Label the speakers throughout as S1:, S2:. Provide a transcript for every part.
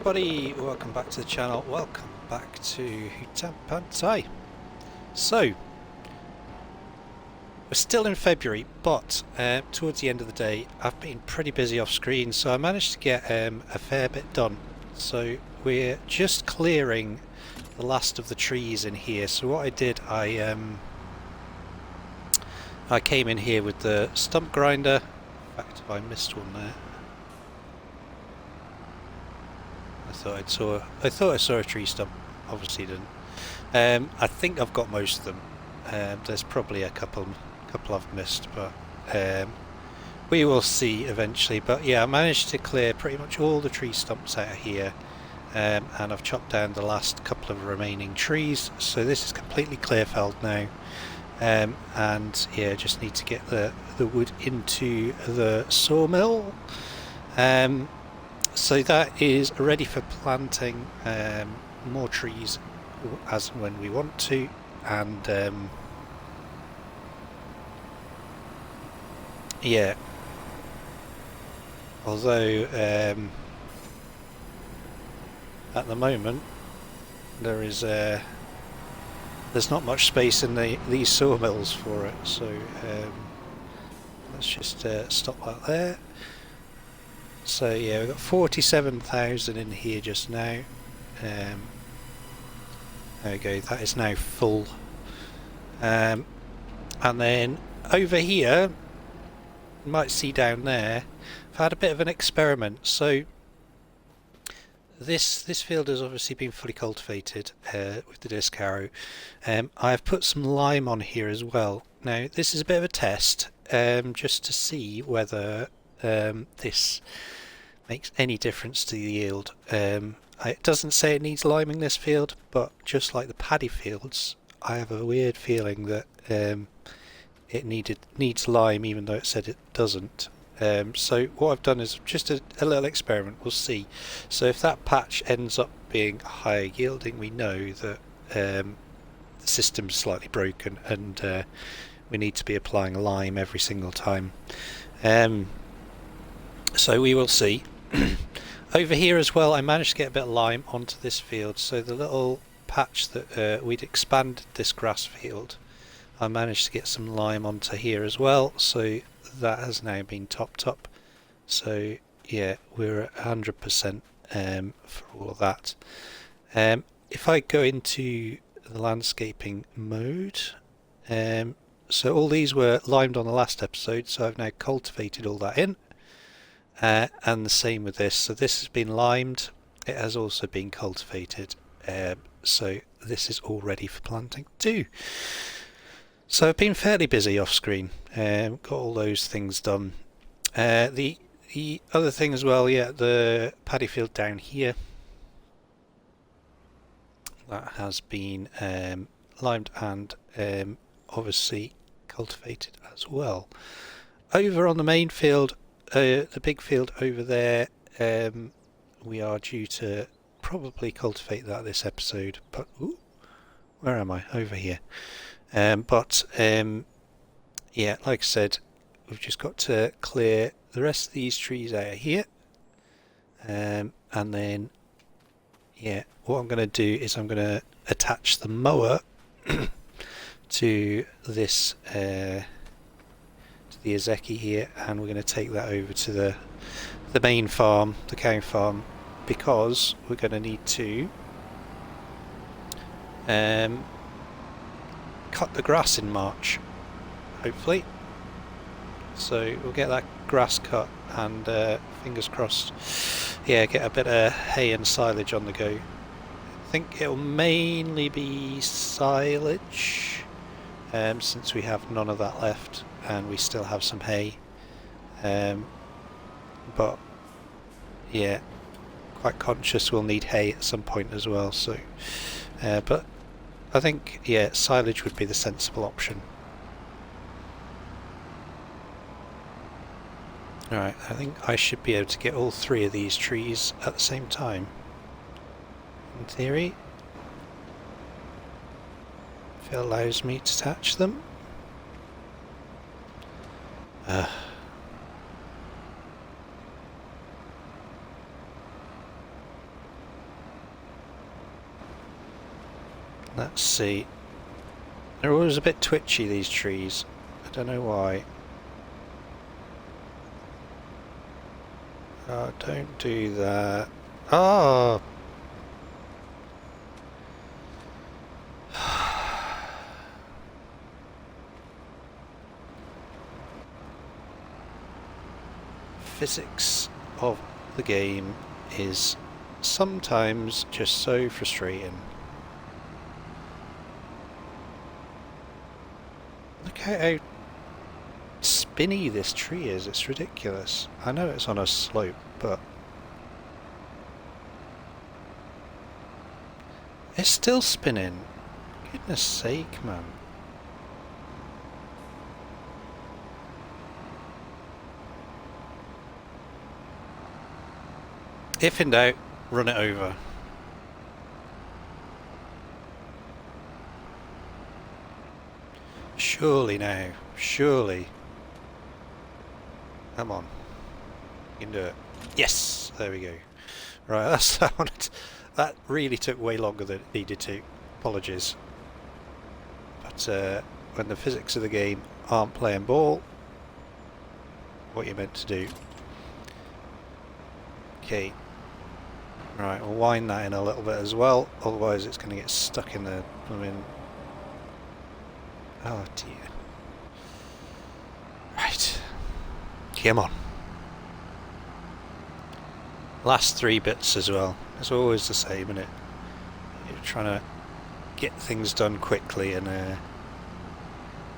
S1: everybody, welcome back to the channel, welcome back to Hutan Pantai. So, we're still in February, but towards the end of the day I've been pretty busy off screen, so I managed to get a fair bit done. So we're just clearing the last of the trees in here. So what I did, I came in here with the stump grinder. In fact, I missed one there. I thought I saw a tree stump. Obviously didn't. I think I've got most of them. There's probably a couple I've missed, but we will see eventually. But yeah, I managed to clear pretty much all the tree stumps out of here, and I've chopped down the last couple of remaining trees. So this is completely clear felled now, and yeah, just need to get the wood into the sawmill. So that is ready for planting more trees as and when we want to, and yeah, although at the moment there's not much space in these sawmills for it, so let's just stop that there. So yeah, we've got 47,000 in here just now. There we go, that is now full. And then over here, you might see down there, I've had a bit of an experiment. So this field has obviously been fully cultivated with the disc harrow. I've put some lime on here as well. Now this is a bit of a test, just to see whether this makes any difference to the yield. It doesn't say it needs liming this field, but just like the paddy fields, I have a weird feeling that it needs lime, even though it said it doesn't. So what I've done is just a little experiment. We'll see. So if that patch ends up being higher yielding, we know that the system's slightly broken, and we need to be applying lime every single time. So we will see. Over here as well, I managed to get a bit of lime onto this field. So the little patch that we'd expanded this grass field, I managed to get some lime onto here as well. So that has now been topped up. So yeah, we're at 100% for all of that. If I go into the landscaping mode, so all these were limed on the last episode, so I've now cultivated all that in. And the same with this. So this has been limed, it has also been cultivated, so this is all ready for planting too. So I've been fairly busy off screen, got all those things done. The other thing as well, yeah, the paddy field down here, that has been limed and obviously cultivated as well. Over on the main field, the big field over there, we are due to probably cultivate that this episode, but ooh, where am I? Over here. Yeah, like I said, we've just got to clear the rest of these trees out of here, and then yeah, what I'm going to do is I'm going to attach the mower to this the Azeki here, and we're going to take that over to the main farm, the cow farm, because we're going to need to cut the grass in March, hopefully. So we'll get that grass cut, and fingers crossed, yeah, get a bit of hay and silage on the go. I think it'll mainly be silage, since we have none of that left and we still have some hay, but yeah, quite conscious we'll need hay at some point as well. So but I think, yeah, silage would be the sensible option. Alright, I think I should be able to get all three of these trees at the same time, in theory, if it allows me to attach them. Let's see. They're always a bit twitchy, these trees. I don't know why. Oh, don't do that. Oh! Physics of the game is sometimes just so frustrating. Look at how spinny this tree is, it's ridiculous. I know it's on a slope, but it's still spinning. Goodness sake, man. If in doubt, run it over. Surely now, surely. Come on. You can do it. Yes! There we go. Right, that's that one. That really took way longer than it needed to. Apologies. But when the physics of the game aren't playing ball, what you're meant to do. Okay. Right, we'll wind that in a little bit as well, otherwise it's going to get stuck in the... Oh dear. Right. Come on. Last 3 bits as well. It's always the same, isn't it? You're trying to get things done quickly and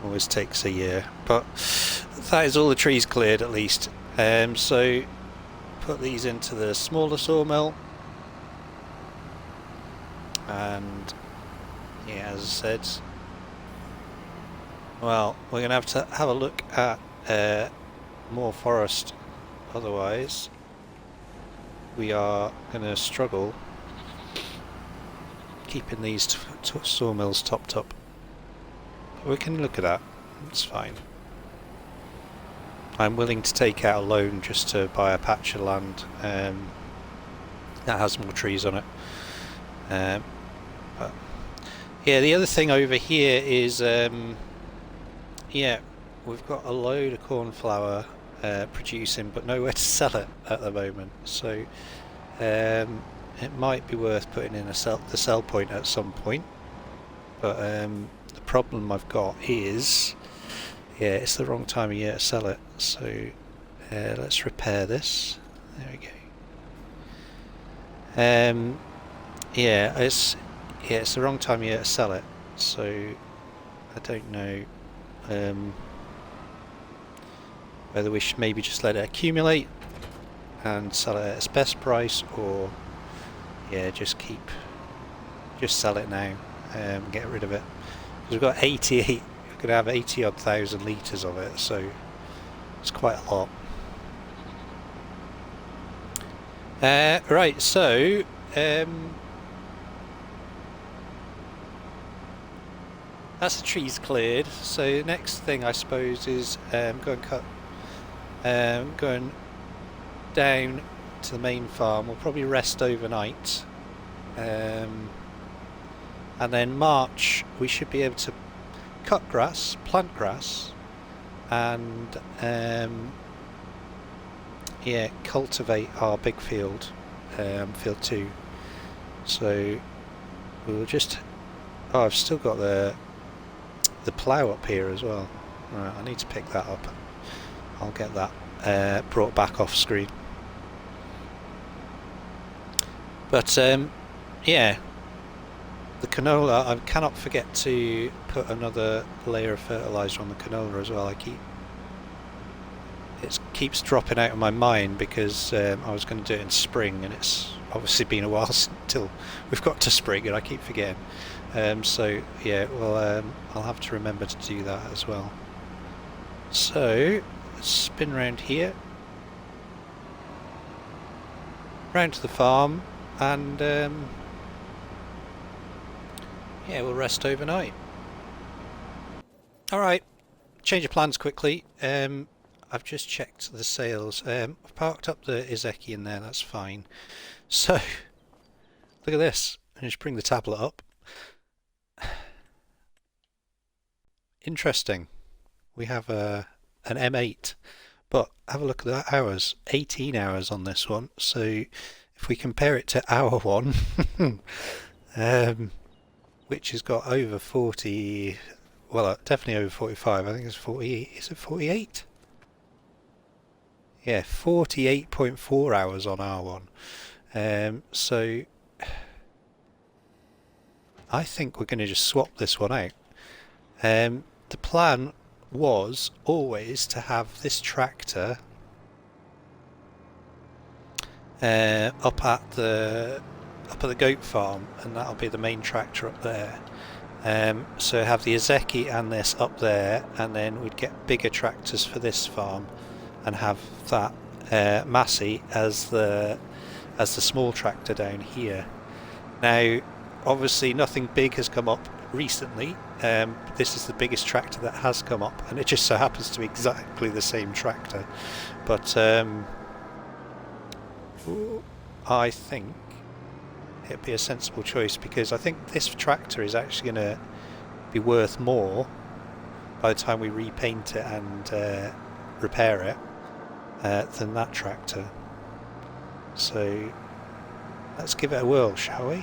S1: always takes a year. But that is all the trees cleared at least. So put these into the smaller sawmill. And yeah, as I said, well, we're going to have a look at more forest, otherwise we are going to struggle keeping these sawmills topped up. But we can look at that, it's fine. I'm willing to take out a loan just to buy a patch of land that has more trees on it. But yeah, the other thing over here is yeah, we've got a load of cornflower producing, but nowhere to sell it at the moment. So it might be worth putting in the sell point at some point. But the problem I've got is, yeah, it's the wrong time of year to sell it. So let's repair this. There we go. Yeah, it's the wrong time of year to sell it. So I don't know whether we should maybe just let it accumulate and sell it at its best price, or yeah, just sell it now and get rid of it. Because we've got 88, we're going to have 80 odd thousand litres of it, so it's quite a lot. Right, so that's the trees cleared. So the next thing I suppose is going down to the main farm. We'll probably rest overnight, and then March we should be able to cut grass, plant grass, and yeah, cultivate our big field, field 2. So we'll just... Oh, I've still got the plough up here as well. Right, I need to pick that up. I'll get that brought back off screen. But yeah, the canola, I cannot forget to put another layer of fertiliser on the canola as well. It keeps dropping out of my mind because I was going to do it in spring, and it's obviously been a while until we've got to spring, and I keep forgetting. So yeah, well, I'll have to remember to do that as well. So let's spin round here, round to the farm, and yeah, we'll rest overnight. Alright, change of plans quickly. I've just checked the sales. I've parked up the Izeki in there, that's fine. So look at this. I just bring the tablet up. interesting. We have an M8, but have a look at the hours. 18 hours on this one. So if we compare it to our one, which has got over 40, well, definitely over 45. I think it's 40. Is it 48? Yeah, 48.4 hours on our one. So I think we're going to just swap this one out. The plan was always to have this tractor up at the goat farm, and that'll be the main tractor up there. So have the Azeki and this up there, and then we'd get bigger tractors for this farm, and have that Massey as the small tractor down here. Now, obviously, nothing big has come up recently. This is the biggest tractor that has come up, and it just so happens to be exactly the same tractor. But I think it'd be a sensible choice, because I think this tractor is actually going to be worth more by the time we repaint it and repair it than that tractor. So let's give it a whirl, shall we?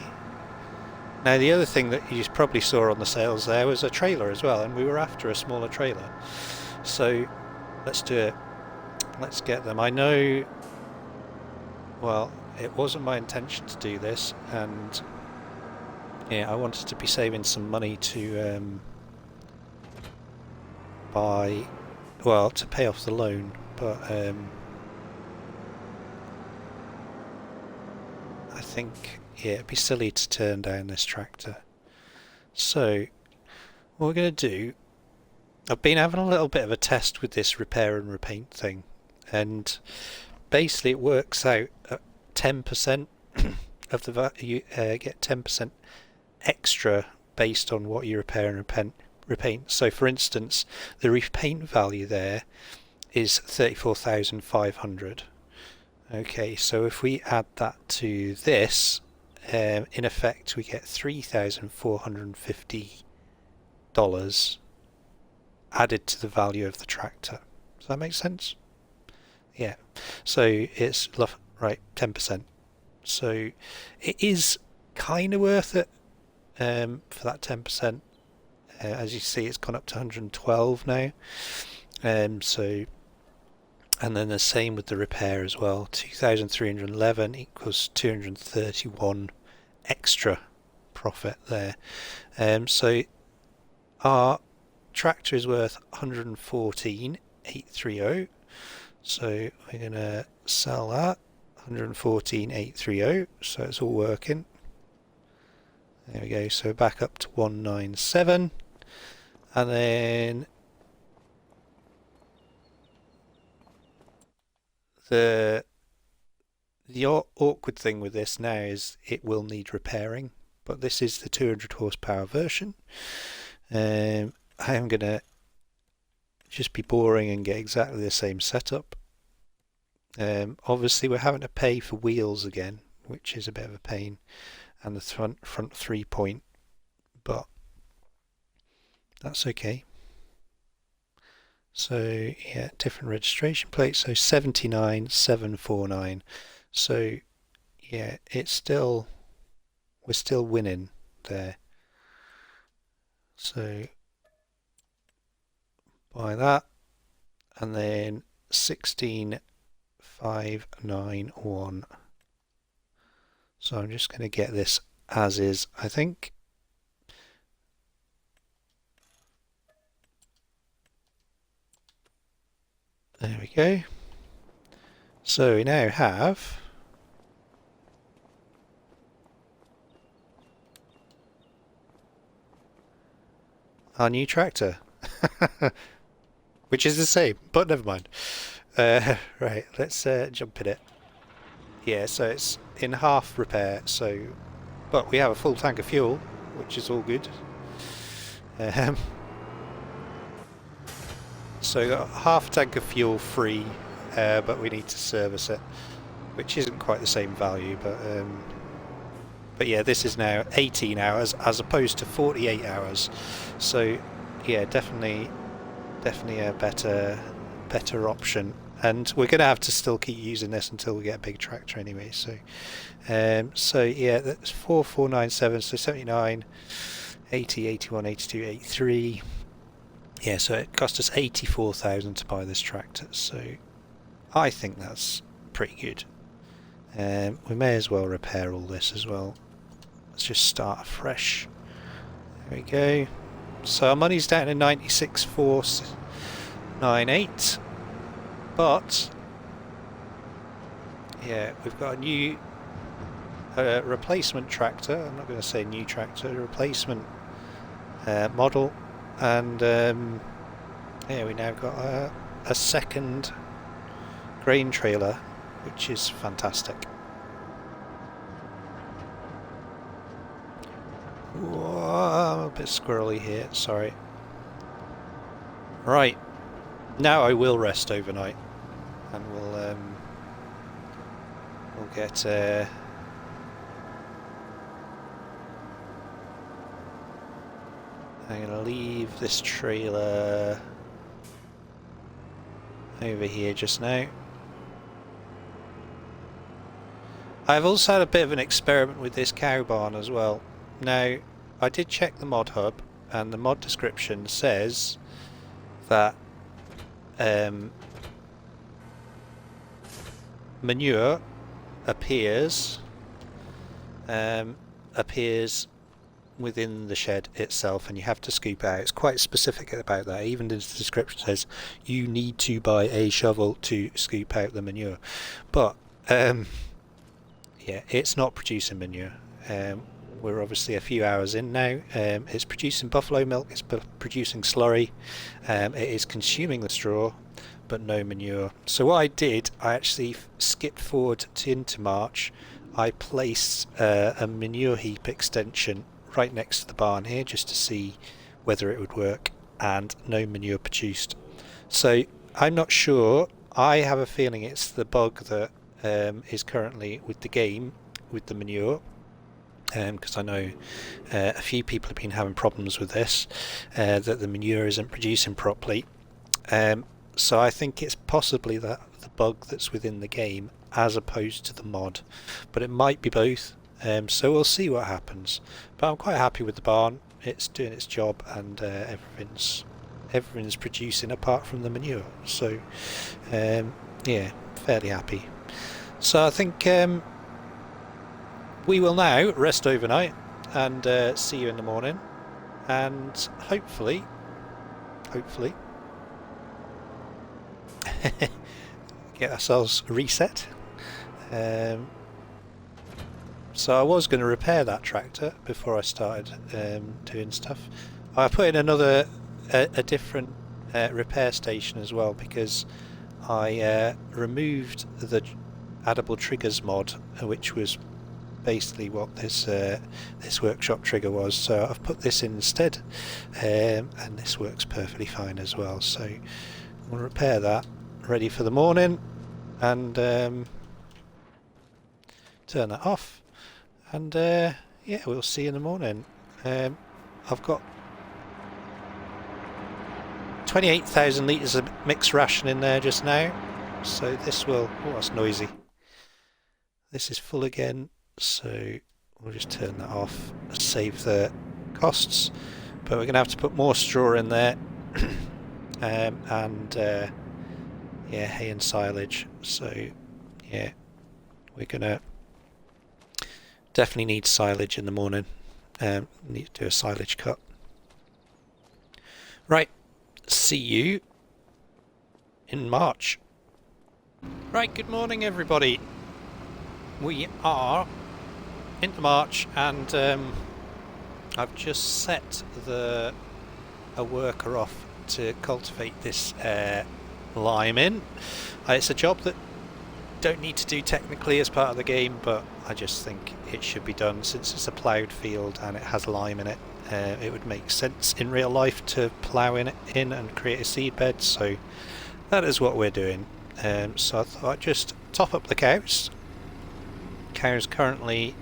S1: Now, the other thing that you probably saw on the sales there was a trailer as well, and we were after a smaller trailer. So let's do it. Let's get them. I know, well, it wasn't my intention to do this, and yeah, I wanted to be saving some money to buy, well, to pay off the loan, but I think, yeah, it'd be silly to turn down this tractor. So what we're going to do, I've been having a little bit of a test with this repair and repaint thing, and basically it works out at 10% of the value. You get 10% extra based on what you repair and repaint. So for instance, the repaint value there is 34,500. Okay, so if we add that to this, in effect we get $3,450 added to the value of the tractor. Does that make sense? Yeah, so it's right, 10%. So it is kind of worth it for that 10%. As you see, it's gone up to 112 now. So, and then the same with the repair as well. 2,311 equals 231 extra profit there. So our tractor is worth 114,830. So we're going to sell that 114,830. So it's all working. There we go. So back up to 197, and then the awkward thing with this now is it will need repairing, but this is the 200 horsepower version. I am going to just be boring and get exactly the same setup. Obviously we're having to pay for wheels again, which is a bit of a pain, and the front 3-point, but that's okay. So yeah, different registration plate, so 79749. So yeah, it's still, we're still winning there. So buy that, and then 16591. So I'm just going to get this as is, I think. There we go. So we now have our new tractor, which is the same, but never mind. Right, let's jump in it. Yeah, so it's in half repair, so, but we have a full tank of fuel, which is all good. So got half a tank of fuel free, but we need to service it, which isn't quite the same value, but yeah, this is now 18 hours as opposed to 48 hours. So yeah, definitely a better option. And we're going to have to still keep using this until we get a big tractor anyway. So yeah, that's 4497. So 79, 80, 81, 82, 83. Yeah, so it cost us 84,000 to buy this tractor. So I think that's pretty good. We may as well repair all this as well. Let's just start afresh. There we go. So our money's down to 96,498. But yeah, we've got a new replacement tractor. I'm not going to say new tractor, a replacement model, and yeah, we now got a second grain trailer, which is fantastic. Whoa, I'm a bit squirrely here, sorry. Right, now I will rest overnight, and we'll get I'm gonna leave this trailer over here just now. I've also had a bit of an experiment with this cow barn as well. Now, I did check the mod hub, and the mod description says that manure appears within the shed itself, and you have to scoop it out. It's quite specific about that. Even the description says you need to buy a shovel to scoop out the manure, but yeah, it's not producing manure. We're obviously a few hours in now. It's producing buffalo milk, it's producing slurry, it is consuming the straw, but no manure. So what I did, I actually skipped forward into March. I placed a manure heap extension right next to the barn here just to see whether it would work, and no manure produced. So I'm not sure. I have a feeling it's the bug that is currently with the game with the manure, because I know a few people have been having problems with this, that the manure isn't producing properly. So I think it's possibly the bug that's within the game as opposed to the mod, but it might be both. So we'll see what happens. But I'm quite happy with the barn. It's doing its job, and everything's producing apart from the manure. So yeah, fairly happy. So I think we will now rest overnight and see you in the morning, and hopefully get ourselves reset. So I was going to repair that tractor before I started doing stuff. I put in a different repair station as well, because I removed the addable triggers mod, which was basically what this workshop trigger was. So I've put this in instead, and this works perfectly fine as well. So we'll repair that, ready for the morning, and turn that off. And yeah, we'll see you in the morning. I've got 28,000 litres of mixed ration in there just now, so this will... oh, that's noisy. This is full again, so we'll just turn that off, save the costs. But we're going to have to put more straw in there, and yeah, hay and silage. So yeah, we're going to definitely need silage in the morning. Need to do a silage cut. Right, see you in March. Right, good morning everybody. We are into March, and I've just set a worker off to cultivate this lime in. It's a job that don't need to do technically as part of the game, but I just think it should be done since it's a ploughed field and it has lime in it. It would make sense in real life to plough in and create a seed bed, so that is what we're doing. So I thought I'd just top up the cows. Cows currently,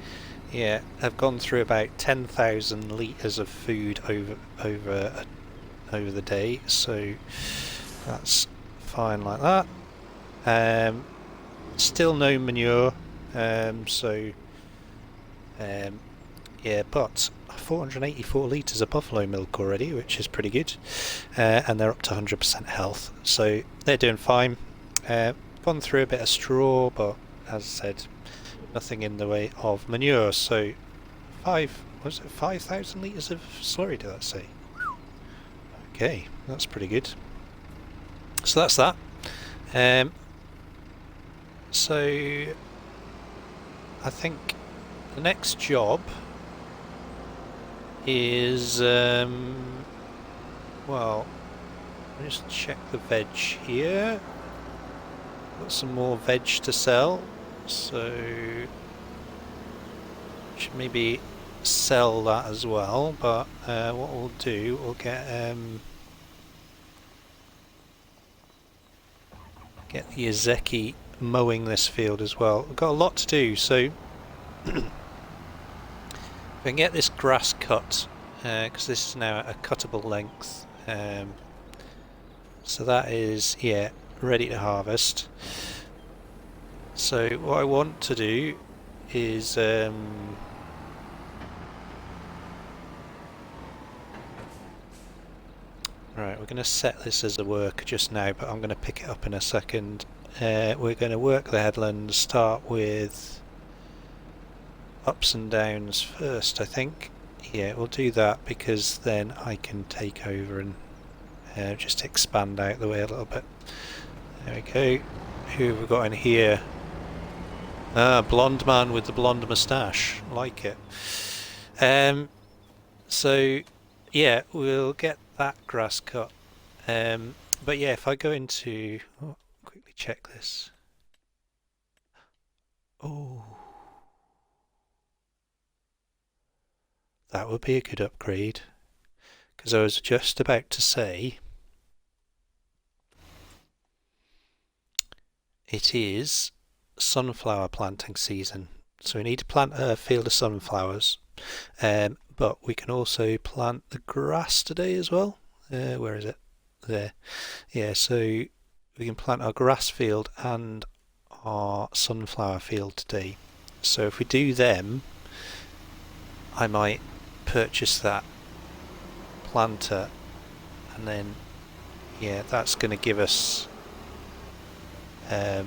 S1: yeah, have gone through about 10,000 litres of food over over the day, so that's fine like that. Still no manure, yeah, but 484 litres of buffalo milk already, which is pretty good, and they're up to 100% health, so they're doing fine. Gone through a bit of straw, but as I said, nothing in the way of manure. So 5,000 litres of slurry, did that say? Okay, that's pretty good. So that's that. So I think the next job is well, just check the veg here. Got some more veg to sell, so should maybe sell that as well. But what we'll do, we'll get the Ezeki mowing this field as well. We've got a lot to do, so if we can get this grass cut, because this is now at a cuttable length, so that is, yeah, ready to harvest. So what I want to do is right, we're going to set this as a work just now, but I'm going to pick it up in a second. We're going to work the headlands, start with ups and downs first, I think. Yeah, we'll do that because then I can take over and just expand out the way a little bit. There we go. Who have we got in here? Ah, blonde man with the blonde moustache. Like it. So yeah, we'll get that grass cut. But yeah, if I go into, quickly check this. Oh, that would be a good upgrade, because I was just about to say it is sunflower planting season, so we need to plant a field of sunflowers, but we can also plant the grass today as well. Where is it? There. Yeah, so we can plant our grass field and our sunflower field today. So if we do them, I might purchase that planter, and then yeah, that's going to give us a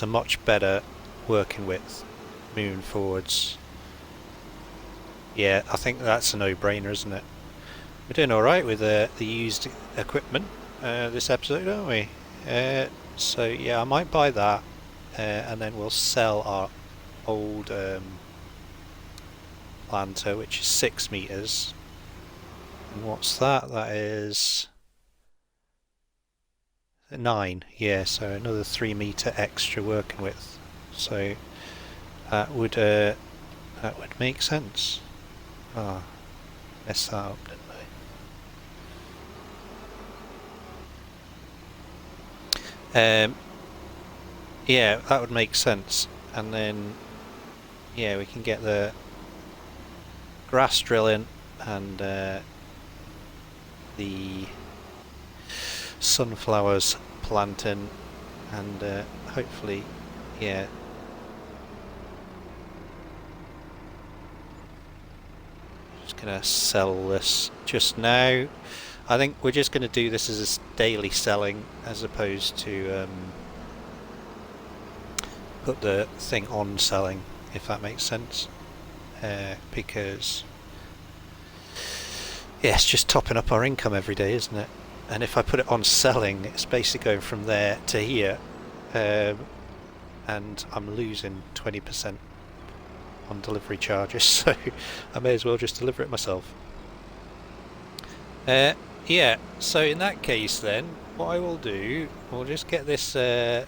S1: much better working width moving forwards. Yeah, I think that's a no-brainer, isn't it? We're doing alright with the used equipment this episode, aren't we? So yeah, I might buy that, and then we'll sell our old planter, which is 6 meters. And what's that? That is 9. Yeah, so another 3 meter extra working width. So that would make sense. Ah, messed that up, didn't I? Yeah, that would make sense. And then yeah, we can get the grass drilling and the sunflowers planting, and hopefully, yeah. Just gonna sell this just now. I think we're just going to do this as a daily selling, as opposed to put the thing on selling, if that makes sense, because yeah, it's just topping up our income every day, isn't it? And if I put it on selling, it's basically going from there to here, and I'm losing 20% on delivery charges, so I may as well just deliver it myself. Yeah, so in that case then, what I will do, we'll just get this this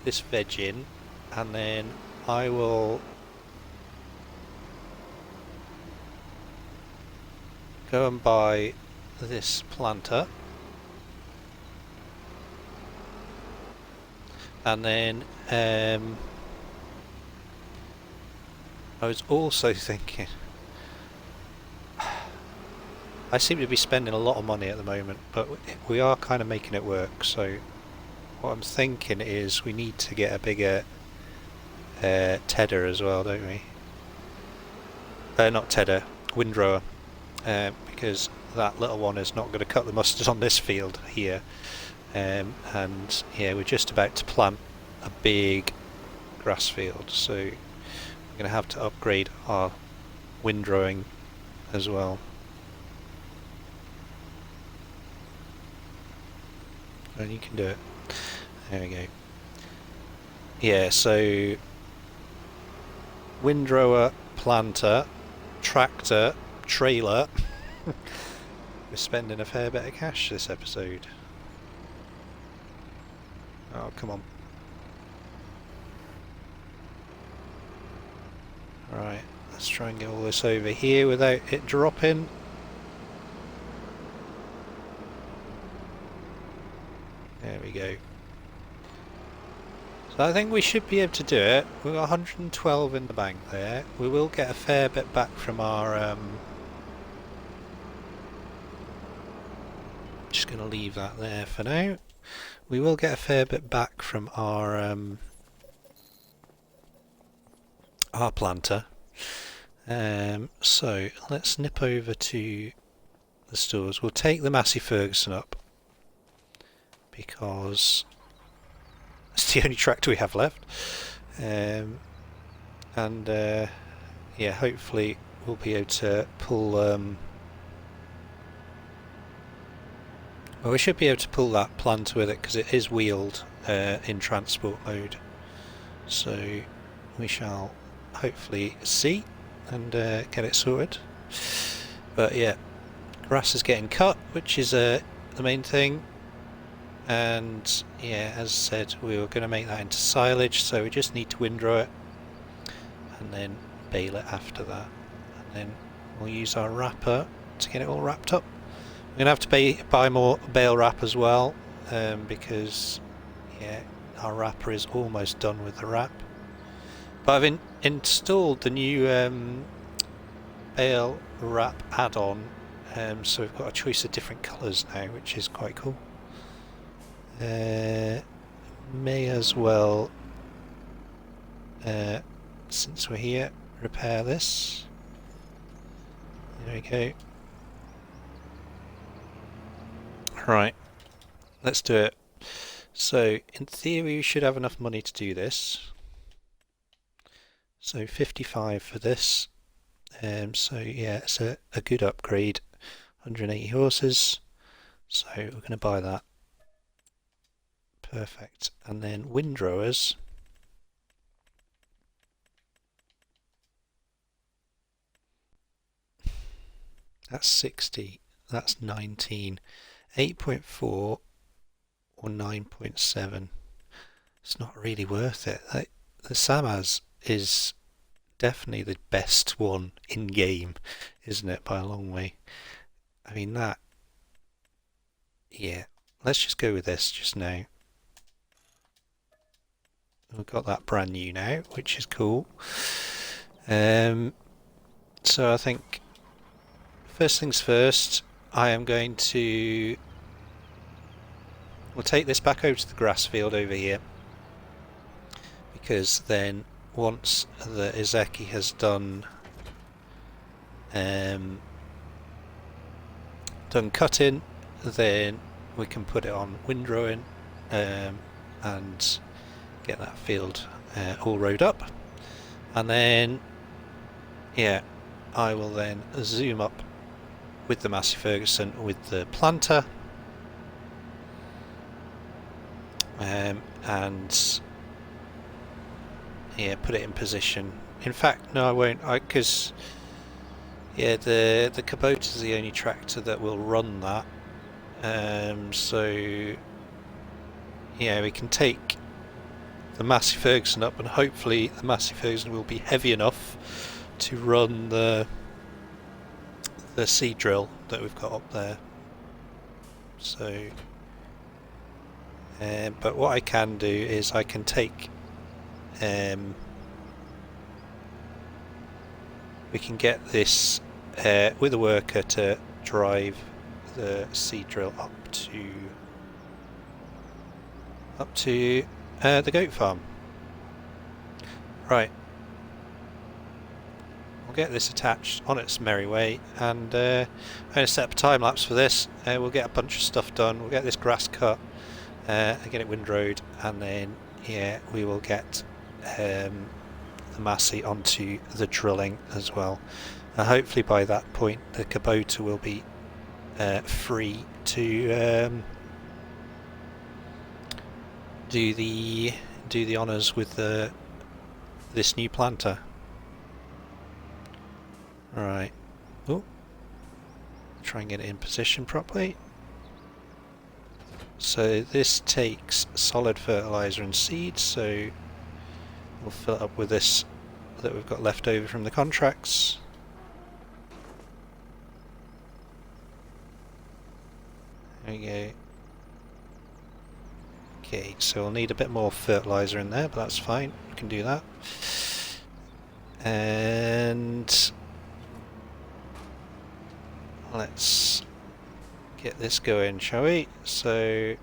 S1: veg in, and then I will go and buy this planter, and then I was also thinking, I seem to be spending a lot of money at the moment, but we are kind of making it work. So what I'm thinking is we need to get a bigger tedder as well, don't we? Not tedder, windrower, because that little one is not going to cut the mustard on this field here. And yeah, we're just about to plant a big grass field, so we're going to have to upgrade our windrowing as well. And you can do it. There we go. Yeah, so windrower, planter, tractor, trailer. We're spending a fair bit of cash this episode. Oh, come on. Right, let's try and get all this over here without it dropping. There we go. So I think we should be able to do it. We've got 112 in the bank there. We will get a fair bit back from our... just going to leave that there for now. We will get a fair bit back from our planter. So let's nip over to the stores. We'll take the Massey Ferguson up because it's the only tractor we have left. And yeah, hopefully we'll be able to pull well, we should be able to pull that planter with it because it is wheeled in transport mode. So we shall hopefully see and get it sorted. But yeah, grass is getting cut, which is the main thing. And yeah, as I said, we were going to make that into silage, so we just need to windrow it and then bale it after that. And then we'll use our wrapper to get it all wrapped up. We're going to have to buy more bale wrap as well, because yeah, our wrapper is almost done with the wrap. But I've installed the new bale wrap add-on, so we've got a choice of different colours now, which is quite cool. May as well, since we're here, repair this. There we go. Right, let's do it. So in theory we should have enough money to do this. So 55 for this. So yeah, it's a good upgrade. 180 horses. So we're going to buy that. Perfect. And then windrowers. That's 60. That's 19. 8.4 or 9.7. It's not really worth it. The Samaz is definitely the best one in game, isn't it, by a long way? I mean that. Yeah, let's just go with this just now. We've got that brand new now, which is cool. So I think first things first, I am going to... We'll take this back over to the grass field over here, because then once the Izeki has done cutting, then we can put it on windrowing and get that field all rowed up. And then yeah, I will then zoom up with the Massey Ferguson with the planter, and yeah, put it in position. In fact, no, I won't, because yeah, the Kubota is the only tractor that will run that. So yeah, we can take the Massey Ferguson up, and hopefully the Massey Ferguson will be heavy enough to run the seed drill that we've got up there. So but what I can do is I can take we can get this with a worker to drive the seed drill up to the goat farm. Right. We'll get this attached on its merry way, and I'm going to set up a time lapse for this. We'll get a bunch of stuff done. We'll get this grass cut and get it windrowed, and then yeah, we will get the Massey onto the drilling as well. Hopefully by that point the Kubota will be free to do the honours with this new planter. Right. Oh, try and get it in position properly. So this takes solid fertiliser and seeds, so we'll fill it up with this that we've got left over from the contracts. There we go. Okay, so we'll need a bit more fertiliser in there, but that's fine, we can do that. And let's get this going, shall we? So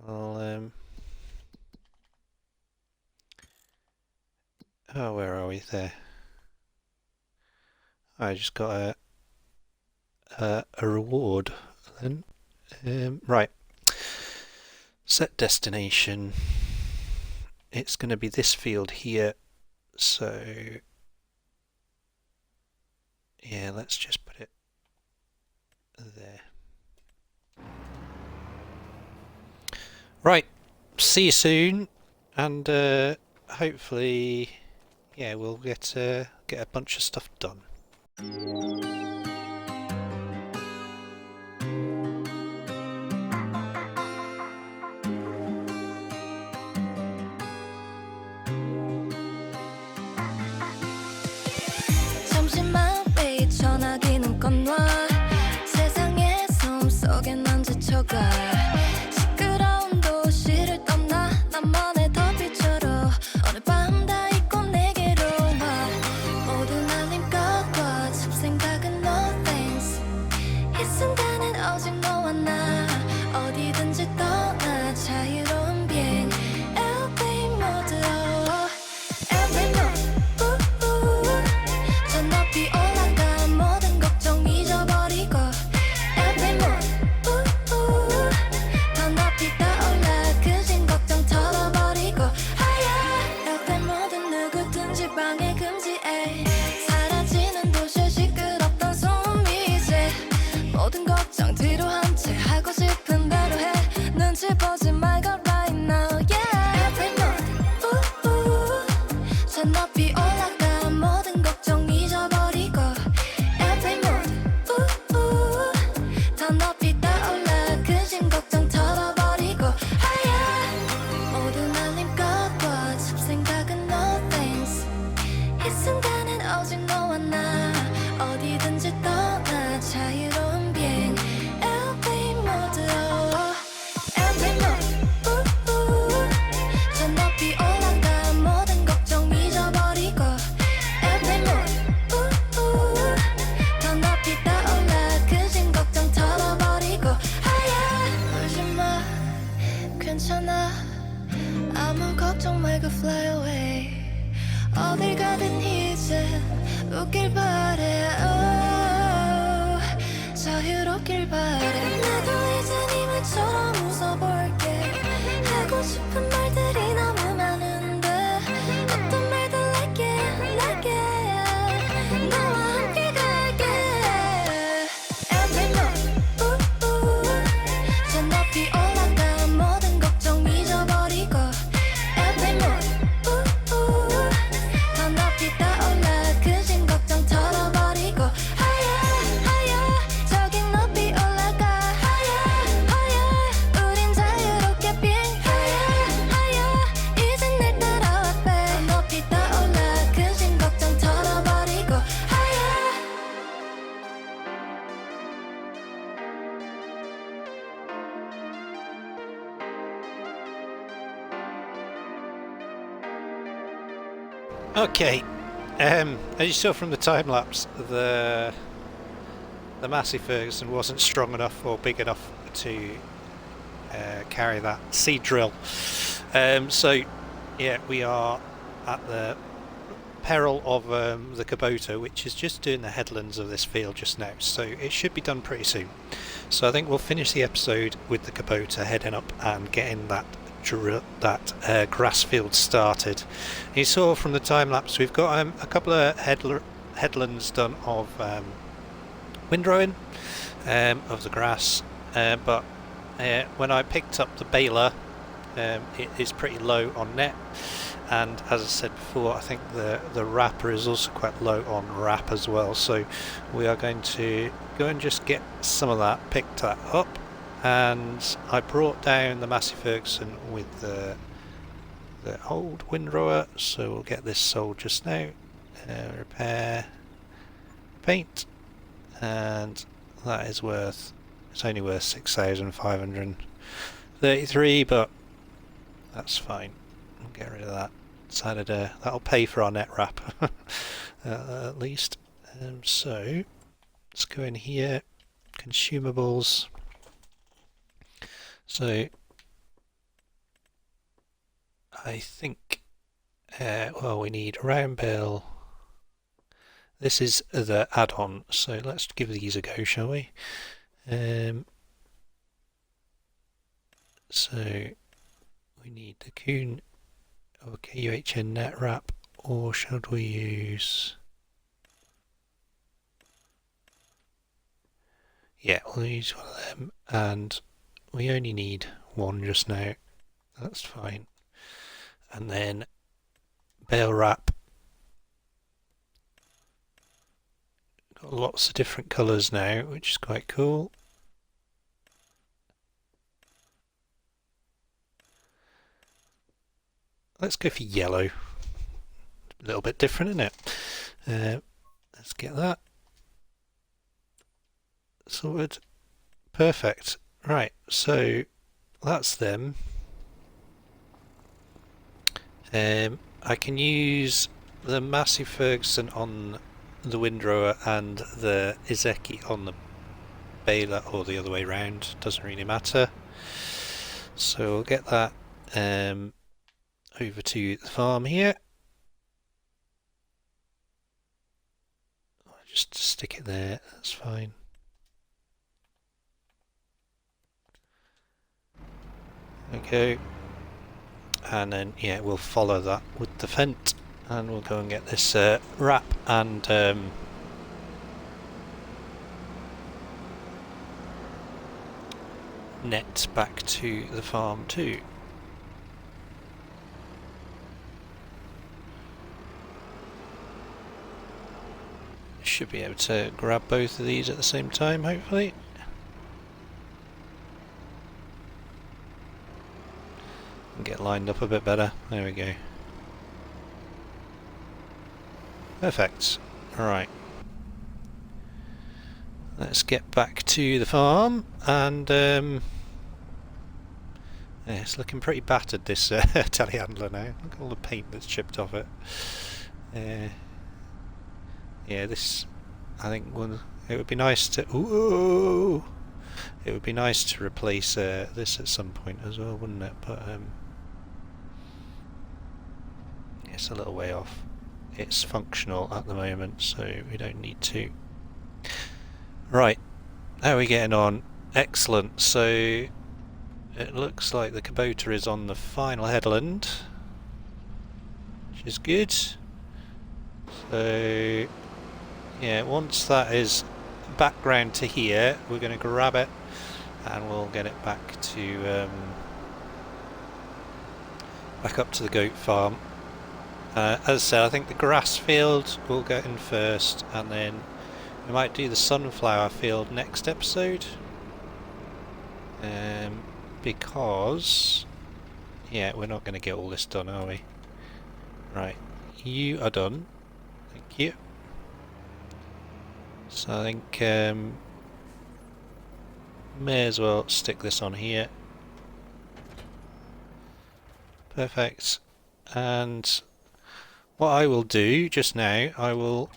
S1: I'll oh, where are we there? I just got a reward then. Right, set destination. It's going to be this field here, so yeah, let's just put it there. Right, see you soon, and hopefully, yeah, we'll get a bunch of stuff done.
S2: 전화기는 꺼놔 세상의 섬 속에 난 지쳐가 시끄러운 도시를 떠나 나만의 더비처럼 어느 밤 다 잊고 내게로 와 모든 알림 꺼봐 잡생각
S1: Okay, as you saw from the time lapse, the Massey Ferguson wasn't strong enough or big enough to carry that seed drill. So yeah, we are at the peril of the Kubota, which is just doing the headlands of this field just now, so it should be done pretty soon. So I think we'll finish the episode with the Kubota heading up and getting that grass field started. You saw from the time lapse we've got a couple of headlands done of windrowing of the grass, but when I picked up the baler, it is pretty low on net, and as I said before, I think the wrapper is also quite low on wrap as well, so we are going to go and just get some of that, picked that up. And I brought down the Massey Ferguson with the old windrower, so we'll get this sold just now. Repair, paint, and that is worth, it's only worth 6,533, but that's fine. We'll get rid of that. Decided that'll pay for our net wrap at least. So let's go in here, consumables. So I think well, we need round bale. This is the add-on, so let's give these a go, shall we? So we need the Kuhn or KUHN net wrap, or should we use? Yeah, we'll use one of them, and we only need one just now. That's fine. And then bale wrap. Got lots of different colours now, which is quite cool. Let's go for yellow. A little bit different, isn't it? Let's get that sorted. Perfect. Right, so that's them. I can use the Massey Ferguson on the windrower and the Izeki on the baler, or the other way round, doesn't really matter. So we'll get that over to the farm here. Just stick it there, that's fine. Okay, and then yeah, we'll follow that with the fent, and we'll go and get this wrap and net back to the farm too. Should be able to grab both of these at the same time, hopefully. And get lined up a bit better. There we go. Perfect. Alright. Let's get back to the farm, and yeah, it's looking pretty battered, this telehandler now. Look at all the paint that's chipped off it. Yeah, this, I think it would be nice to, ooh, it would be nice to replace this at some point as well, wouldn't it? But it's a little way off. It's functional at the moment, so we don't need to. Right, how are we getting on? Excellent. So it looks like the Kubota is on the final headland, which is good. So yeah, once that is background to here, we're going to grab it and we'll get it back to back up to the goat farm. As I said, I think the grass field will go in first, and then we might do the sunflower field next episode, because yeah, we're not going to get all this done, are we? Right, you are done. Thank you. So I think may as well stick this on here. Perfect. And what I will do just now, I will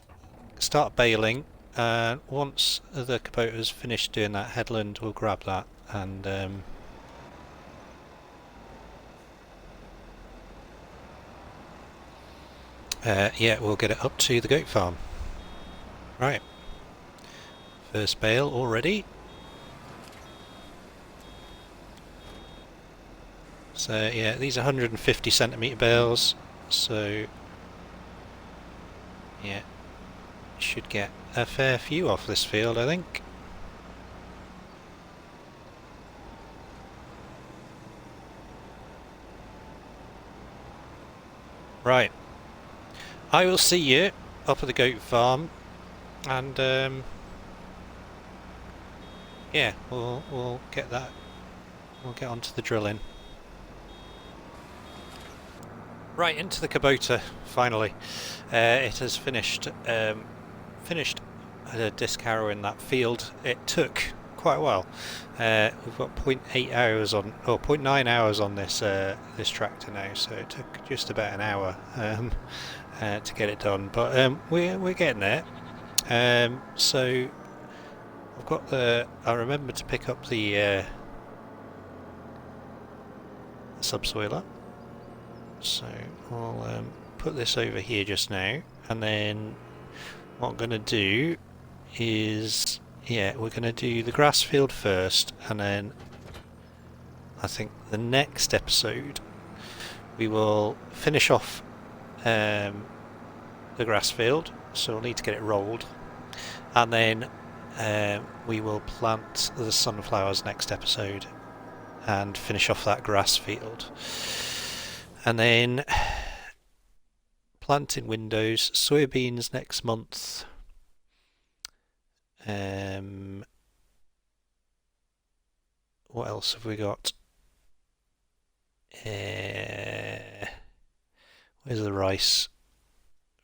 S1: start baling, and once the Kubota's finished doing that headland, we'll grab that and yeah, we'll get it up to the goat farm. Right, first bale already. So yeah, these are 150 centimetre bales, so yeah, should get a fair few off this field, I think. Right, I will see you up at the goat farm, and yeah, we'll get that. We'll get onto the drilling. Right, into the Kubota finally. It has finished. Finished disc harrowing that field. It took quite a while. We've got 0.8 hours on, or 0.9 hours on this this tractor now, so it took just about an hour to get it done. But we're getting there. So I've got the. I remember to pick up the subsoiler. So I'll put this over here just now, and then what I'm going to do is, yeah, we're going to do the grass field first, and then I think the next episode we will finish off the grass field, so we'll need to get it rolled, and then we will plant the sunflowers next episode and finish off that grass field. And then planting windows, soybeans next month. What else have we got? Where's the rice?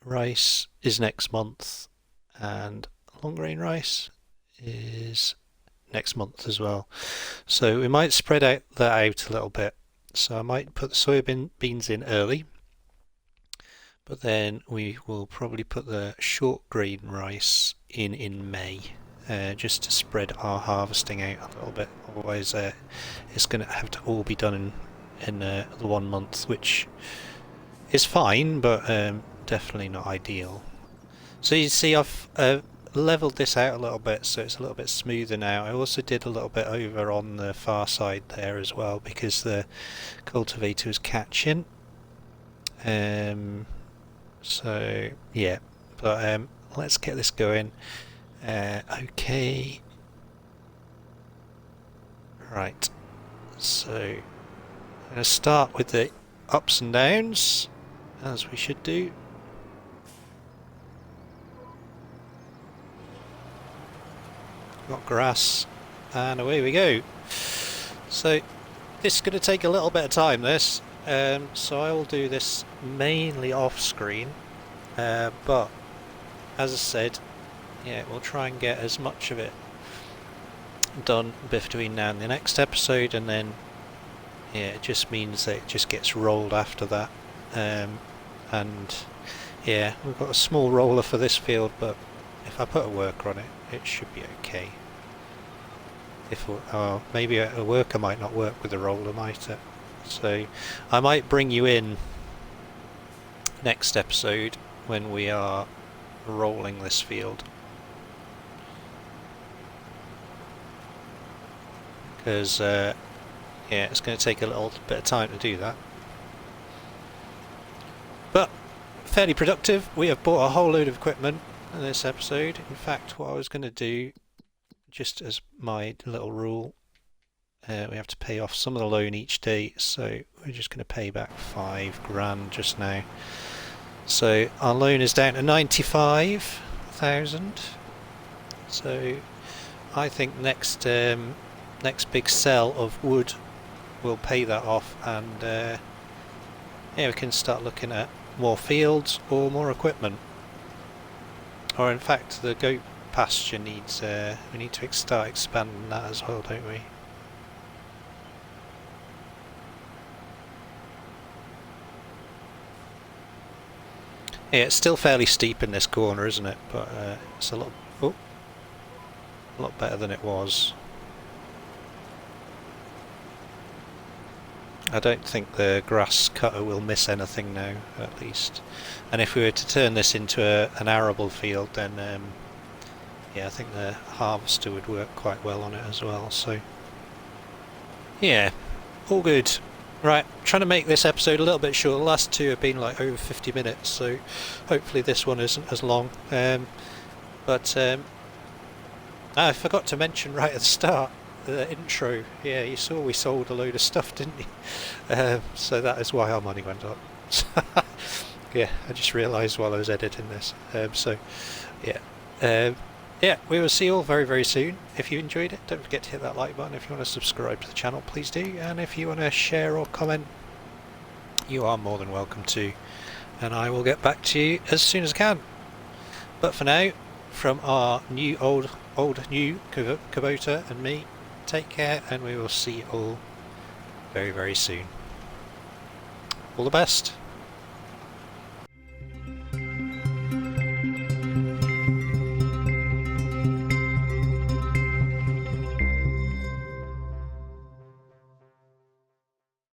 S1: Rice is next month, and long grain rice is next month as well. So we might spread that out a little bit. So I might put the soybeans in early, but then we will probably put the short grain rice in May, just to spread our harvesting out a little bit. Otherwise it's going to have to all be done in the 1 month, which is fine, but definitely not ideal. So you see I've leveled this out a little bit, so it's a little bit smoother now. I also did a little bit over on the far side there as well, because the cultivator was catching. So yeah, but let's get this going. Okay, right, so I'm going to start with the ups and downs, as we should do. Got grass, and away we go. So this is going to take a little bit of time, this, so I will do this mainly off screen, but as I said, yeah, we'll try and get as much of it done between now and the next episode, and then yeah, it just means that it just gets rolled after that. And yeah, we've got a small roller for this field, but if I put a worker on it, it should be okay. If maybe a worker might not work with the roller, might it? So I might bring you in next episode when we are rolling this field, because yeah, it's going to take a little bit of time to do that, but fairly productive. We have bought a whole load of equipment in this episode. In fact, what I was going to do, just as my little rule, we have to pay off some of the loan each day, so we're just going to pay back 5 grand just now. So our loan is down to 95,000. So I think next big sell of wood will pay that off, and yeah, we can start looking at more fields or more equipment. Or in fact, the goat pasture needs, we need to start expanding that as well, don't we? Yeah, it's still fairly steep in this corner, isn't it? But it's a lot better than it was. I don't think the grass cutter will miss anything now, at least. And if we were to turn this into an arable field, then yeah, I think the harvester would work quite well on it as well. So yeah, all good. Right, trying to make this episode a little bit short. The last two have been like over 50 minutes, so hopefully this one isn't as long. I forgot to mention right at the start, the intro. Yeah, you saw we sold a load of stuff, didn't you? So that is why our money went up. Yeah, I just realised while I was editing this. So yeah. Yeah, we will see you all very, very soon. If you enjoyed it, don't forget to hit that like button. If you want to subscribe to the channel, please do. And if you want to share or comment, you are more than welcome to. And I will get back to you as soon as I can. But for now, from our new, old, new Kubota and me, take care, and we will see you all very, very soon. All the best.